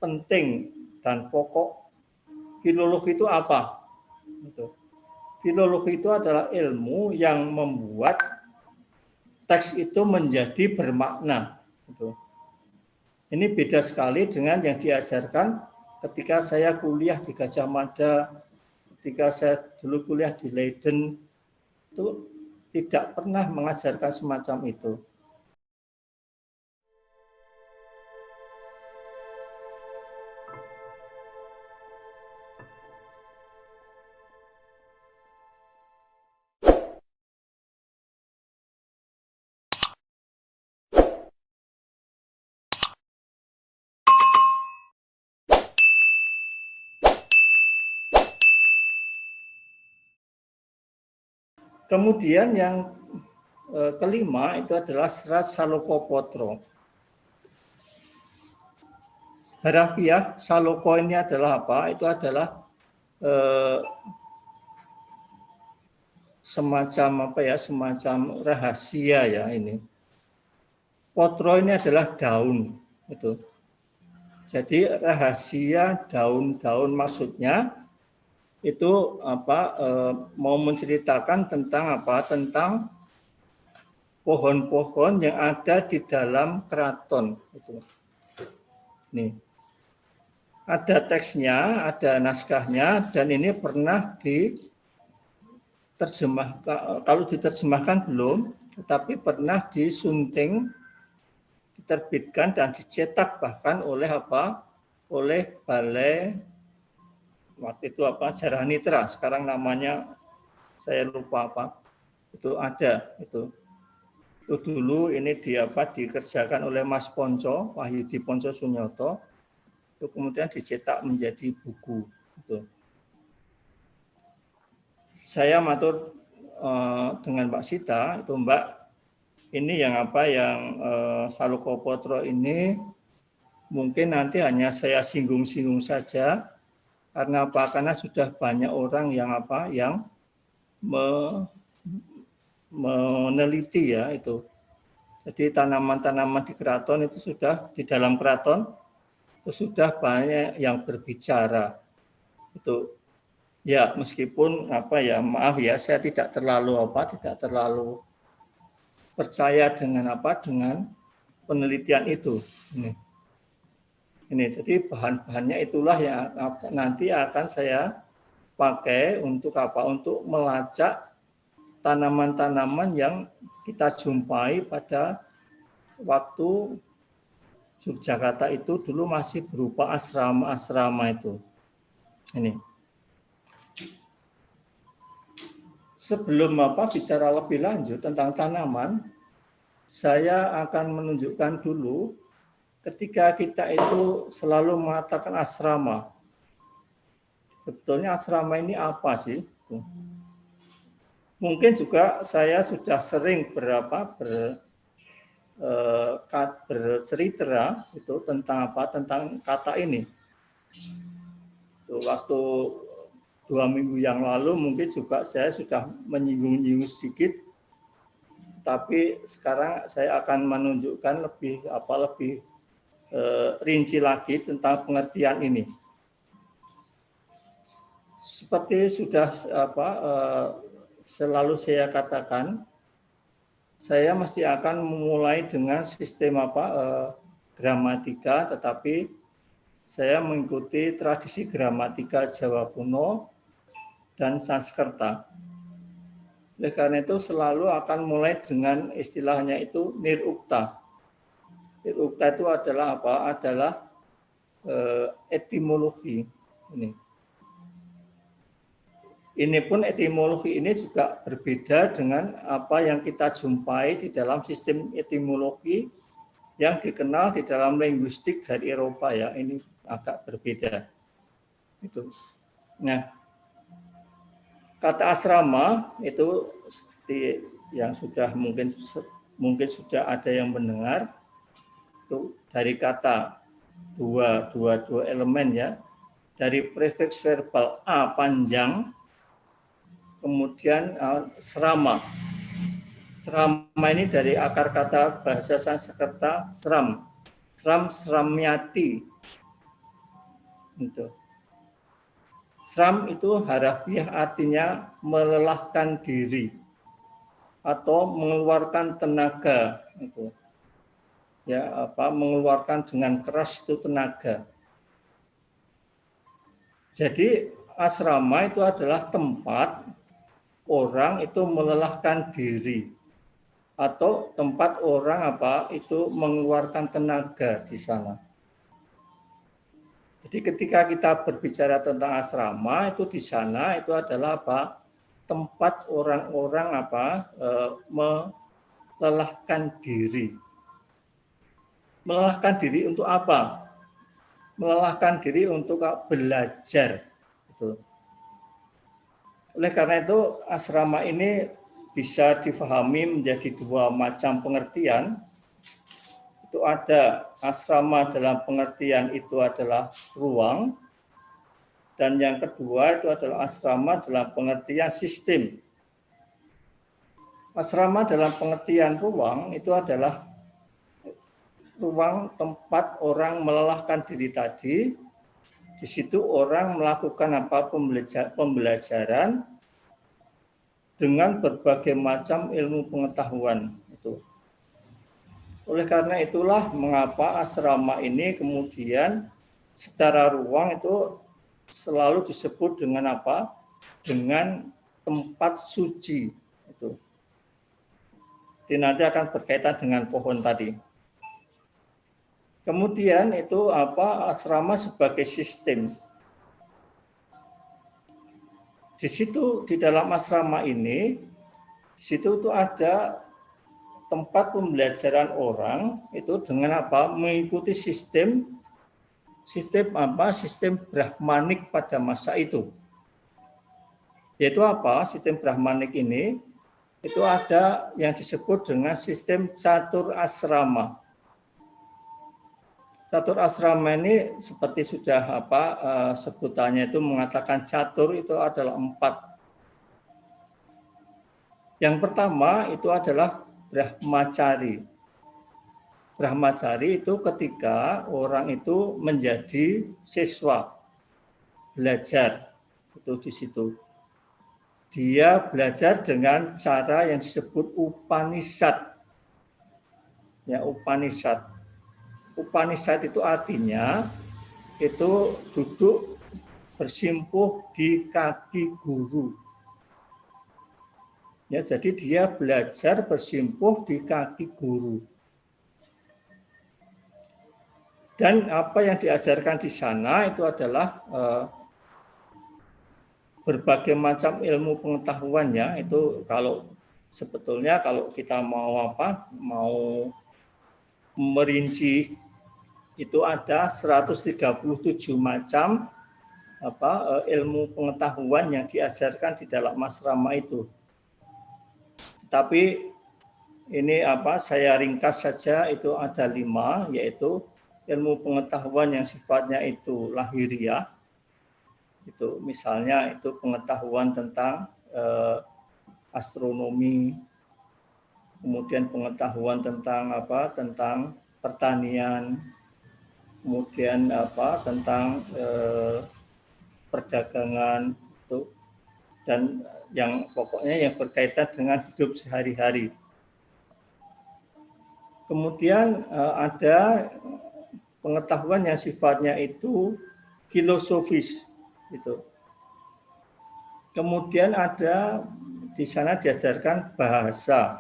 penting dan pokok filologi itu apa? Filologi itu adalah ilmu yang membuat teks itu menjadi bermakna. Ini beda sekali dengan yang diajarkan ketika saya kuliah di Gajah Mada, ketika saya dulu kuliah di Leiden, itu tidak pernah mengajarkan semacam itu. Kemudian yang kelima itu adalah Serat Salokopotro. Harafiah Saloko ini adalah apa? Itu adalah semacam apa ya? Semacam rahasia ya ini. Potro ini adalah daun, itu. Jadi rahasia daun-daun maksudnya itu apa? Mau menceritakan tentang apa? Tentang pohon-pohon yang ada di dalam keraton itu. Nih. Ada teksnya, ada naskahnya, dan ini pernah diterjemahkan, kalau diterjemahkan belum, tetapi pernah disunting, diterbitkan dan dicetak bahkan oleh apa? Oleh Balai waktu itu apa? Jarah Nitra, sekarang namanya saya lupa apa. Itu ada itu. Itu dulu ini dikerjakan oleh Mas Ponco, Wahyudi Ponco Sunyoto. Itu kemudian dicetak menjadi buku. Itu. Saya matur dengan Mbak Sita, itu Mbak, ini yang apa yang Salokopotro ini mungkin nanti hanya saya singgung-singgung saja, karena apa? Karena sudah banyak orang yang apa yang meneliti ya itu. Jadi tanaman-tanaman di keraton itu sudah di dalam keraton itu sudah banyak yang berbicara. Itu ya meskipun apa ya maaf ya saya tidak terlalu percaya dengan dengan penelitian itu. Ini jadi bahan-bahannya itulah yang nanti akan saya pakai untuk apa? Untuk melacak tanaman-tanaman yang kita jumpai pada waktu Yogyakarta itu dulu masih berupa asrama-asrama itu. Ini. Sebelum bicara lebih lanjut tentang tanaman, saya akan menunjukkan dulu ketika kita itu selalu mengatakan asrama. Sebetulnya asrama ini apa sih? Mungkin juga saya sudah sering bercerita itu tentang tentang kata ini. Waktu 2 minggu yang lalu mungkin juga saya sudah menyinggung-nyinggung sedikit, tapi sekarang saya akan menunjukkan lebih rinci lagi tentang pengertian ini. Seperti sudah selalu saya katakan, saya masih akan memulai dengan sistem gramatika, tetapi saya mengikuti tradisi gramatika Jawa kuno dan Sanskerta. Oleh karena itu selalu akan mulai dengan istilahnya itu nirukta. Nirukta itu adalah apa? Adalah etimologi. Ini pun etimologi ini juga berbeda dengan apa yang kita jumpai di dalam sistem etimologi yang dikenal di dalam linguistik dari Eropa ya. Ini agak berbeda. Itu. Nah, kata asrama itu seperti yang sudah mungkin sudah ada yang mendengar itu dari kata dua elemen ya, dari prefix verbal a panjang, kemudian serama. Serama ini dari akar kata bahasa Sanskerta seram, seramyati. Gitu. Sram itu harafiah artinya melelahkan diri atau mengeluarkan tenaga, itu. Ya, mengeluarkan dengan keras itu tenaga. Jadi asrama itu adalah tempat orang itu melelahkan diri atau tempat orang itu mengeluarkan tenaga di sana. Jadi ketika kita berbicara tentang asrama itu di sana itu adalah tempat orang-orang melelahkan diri. Melelahkan diri untuk apa? Melelahkan diri untuk belajar. Gitu. Oleh karena itu asrama ini bisa difahami menjadi dua macam pengertian. Itu ada asrama dalam pengertian itu adalah ruang, dan yang kedua itu adalah asrama dalam pengertian sistem. Asrama dalam pengertian ruang itu adalah ruang tempat orang melelahkan diri tadi. Di situ orang melakukan pembelajaran dengan berbagai macam ilmu pengetahuan itu. Oleh karena itulah mengapa asrama ini kemudian secara ruang itu selalu disebut dengan dengan tempat suci itu. Jadi nanti akan berkaitan dengan pohon tadi. Kemudian itu asrama sebagai sistem. Di situ di dalam asrama ini di situ itu ada tempat pembelajaran orang itu dengan mengikuti sistem Brahmanik pada masa itu. Yaitu sistem Brahmanik ini itu ada yang disebut dengan sistem catur asrama. Catur asrama ini seperti sudah sebutannya itu mengatakan catur itu adalah 4. Yang pertama itu adalah Brahmacari. Brahmacari itu ketika orang itu menjadi siswa, belajar itu di situ. Dia belajar dengan cara yang disebut Upanishad. Ya, Upanishad. Upanishad itu artinya itu duduk bersimpuh di kaki guru. Ya, jadi dia belajar bersimpuh di kaki guru. Dan apa yang diajarkan di sana itu adalah berbagai macam ilmu pengetahuannya. Itu kalau sebetulnya kalau kita mau merinci itu ada 137 macam ilmu pengetahuan yang diajarkan di dalam asrama itu. Tapi ini saya ringkas saja, itu ada 5, yaitu ilmu pengetahuan yang sifatnya itu lahiriah. Itu misalnya itu pengetahuan tentang astronomi, kemudian pengetahuan tentang tentang pertanian, kemudian tentang perdagangan itu, dan yang pokoknya yang berkaitan dengan hidup sehari-hari. Kemudian ada pengetahuan yang sifatnya itu filosofis gitu. Kemudian ada di sana diajarkan bahasa.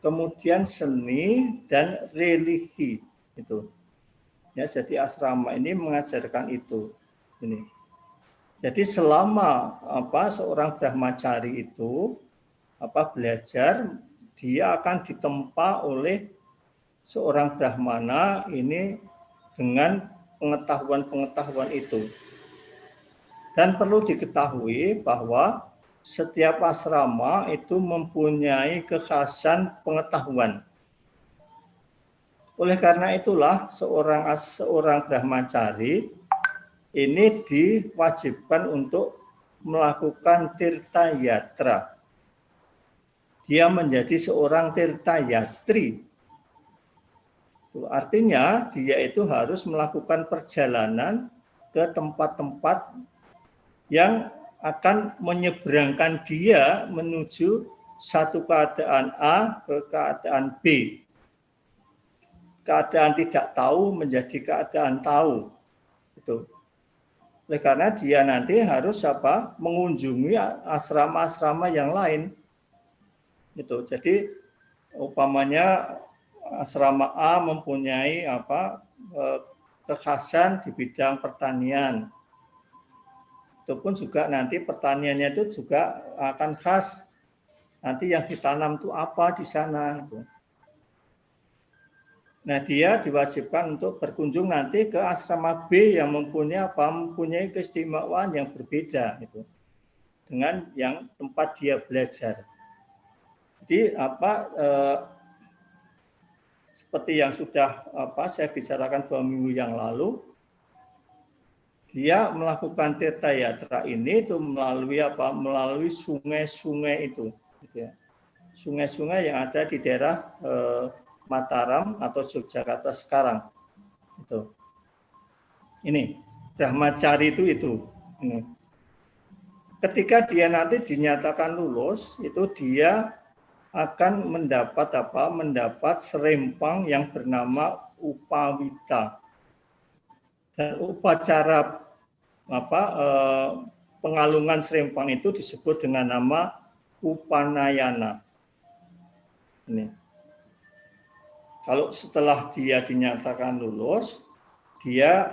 Kemudian seni dan religi itu. Ya, jadi asrama ini mengajarkan itu. Ini. Jadi selama seorang brahmacari itu belajar, dia akan ditempa oleh seorang brahmana ini dengan pengetahuan-pengetahuan itu. Dan perlu diketahui bahwa setiap asrama itu mempunyai kekhasan pengetahuan. Oleh karena itulah seorang brahmacari ini diwajibkan untuk melakukan tirta yatra. Dia menjadi seorang tirta yatri. Itu artinya dia itu harus melakukan perjalanan ke tempat-tempat yang akan menyeberangkan dia menuju satu keadaan A ke keadaan B. Keadaan tidak tahu menjadi keadaan tahu. Itu. Oleh karena dia nanti harus mengunjungi asrama-asrama yang lain. Gitu. Jadi umpamanya asrama A mempunyai kekhasan di bidang pertanian. Itu pun juga nanti pertaniannya itu juga akan khas. Nanti yang ditanam itu apa di sana. Gitu. Nah, dia diwajibkan untuk berkunjung nanti ke asrama B yang mempunyai keistimewaan yang berbeda itu dengan yang tempat dia belajar. Jadi seperti yang sudah saya bicarakan 2 minggu yang lalu, dia melakukan tirta yatra ini itu melalui sungai-sungai itu, gitu ya. Sungai-sungai yang ada di daerah Mataram atau Yogyakarta sekarang. Itu. Ini Brahmacari itu. Ini. Ketika dia nanti dinyatakan lulus, itu dia akan mendapat serempang yang bernama upawita. Dan upacara pengalungan serempang itu disebut dengan nama upanayana. Ini. Kalau setelah dia dinyatakan lulus, dia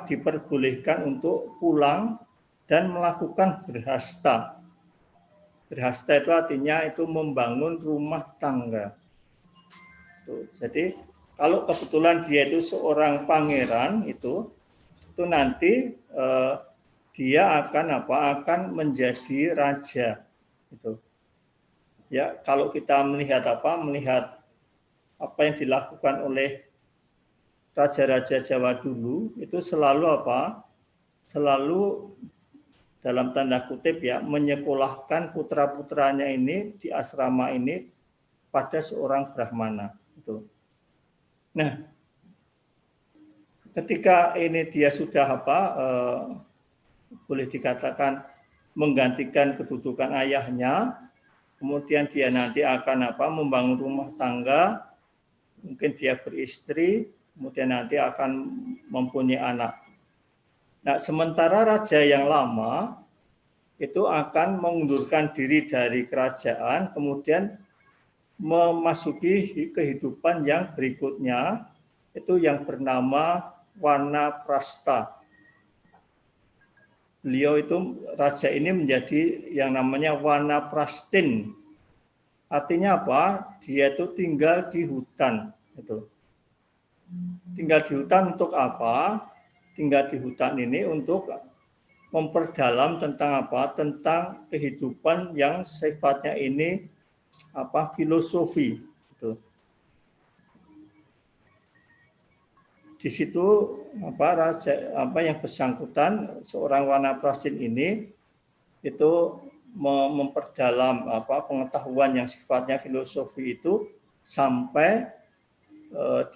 diperbolehkan untuk pulang dan melakukan berhasta. Berhasta itu artinya itu membangun rumah tangga. Jadi kalau kebetulan dia itu seorang pangeran itu nanti dia akan menjadi raja. Itu. Ya, kalau kita melihat apa yang dilakukan oleh raja-raja Jawa dulu itu selalu selalu dalam tanda kutip ya menyekolahkan putra-putranya ini di asrama ini pada seorang brahmana itu. Nah, ketika ini dia sudah boleh dikatakan menggantikan kedudukan ayahnya, kemudian dia nanti akan membangun rumah tangga. Mungkin dia beristri, kemudian nanti akan mempunyai anak. Nah, sementara raja yang lama itu akan mengundurkan diri dari kerajaan, kemudian memasuki kehidupan yang berikutnya, itu yang bernama Wanaprastha. Beliau itu, raja ini menjadi yang namanya Wanaprastin. Artinya apa? Dia itu tinggal di hutan. Itu. Tinggal di hutan untuk apa? Tinggal di hutan ini untuk memperdalam tentang Tentang kehidupan yang sifatnya ini filosofi. Itu. Di situ raja yang bersangkutan seorang Wanaprastin ini itu memperdalam pengetahuan yang sifatnya filosofi itu sampai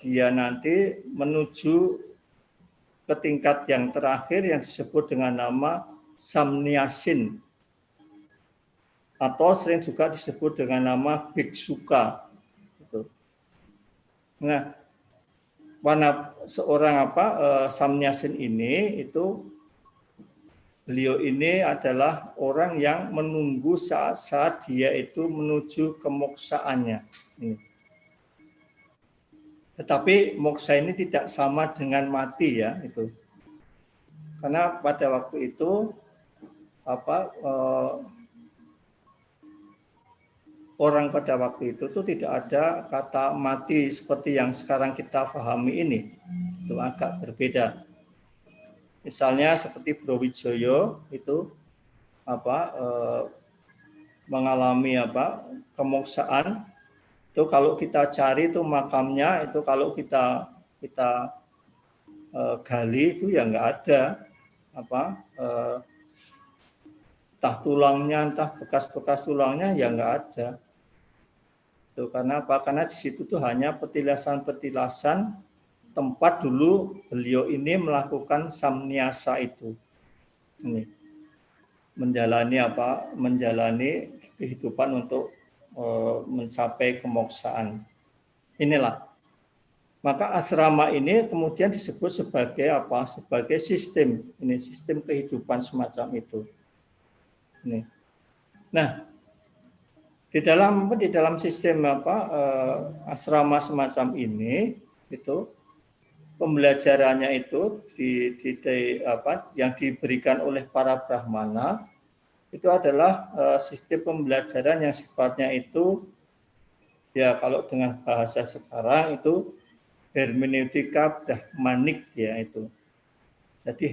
dia nanti menuju ke tingkat yang terakhir yang disebut dengan nama samnyasin atau sering juga disebut dengan nama biksuka. Nah, seorang samnyasin ini itu beliau ini adalah orang yang menunggu saat dia itu menuju kemoksaannya. Tetapi moksa ini tidak sama dengan mati ya itu. Karena pada waktu itu orang pada waktu itu tuh tidak ada kata mati seperti yang sekarang kita pahami ini. Itu agak berbeda. Misalnya seperti Browijoyo itu mengalami kemoksaan. Itu kalau kita cari itu makamnya itu kalau kita gali itu ya nggak ada entah tulangnya, entah bekas-bekas tulangnya ya nggak ada. Itu karena apa? Karena di situ tuh hanya petilasan-petilasan tempat dulu beliau ini melakukan samniasa itu. Ini menjalani kehidupan untuk mencapai kemoksaan. Inilah. Maka asrama ini kemudian disebut sebagai sebagai sistem kehidupan semacam itu. Ini. Nah, di dalam sistem asrama semacam ini itu pembelajarannya itu yang diberikan oleh para brahmana itu adalah sistem pembelajaran yang sifatnya itu ya kalau dengan bahasa sekarang itu hermeneutika brahmanik ya itu. Jadi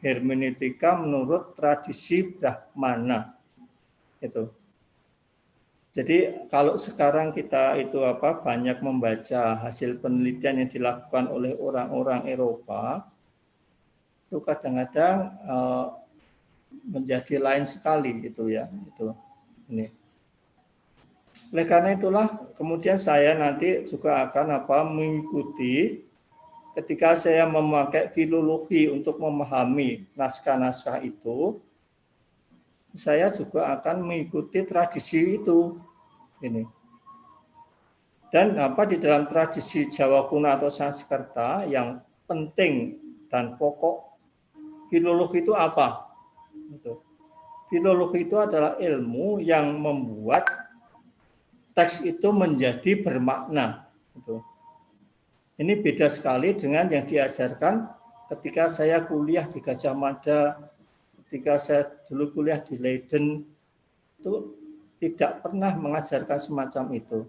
hermeneutika menurut tradisi brahmana itu. Jadi kalau sekarang kita itu banyak membaca hasil penelitian yang dilakukan oleh orang-orang Eropa, itu kadang-kadang menjadi lain sekali gitu ya. Itu ini. Oleh karena itulah kemudian saya nanti juga akan mengikuti ketika saya memakai filologi untuk memahami naskah-naskah itu, saya juga akan mengikuti tradisi itu. Ini. Dan di dalam tradisi Jawa kuno atau Sanskerta yang penting dan pokok filologi itu apa? Filologi itu adalah ilmu yang membuat teks itu menjadi bermakna. Ini beda sekali dengan yang diajarkan ketika saya kuliah di Gajah Mada, ketika saya dulu kuliah di Leiden, itu tidak pernah mengajarkan semacam itu.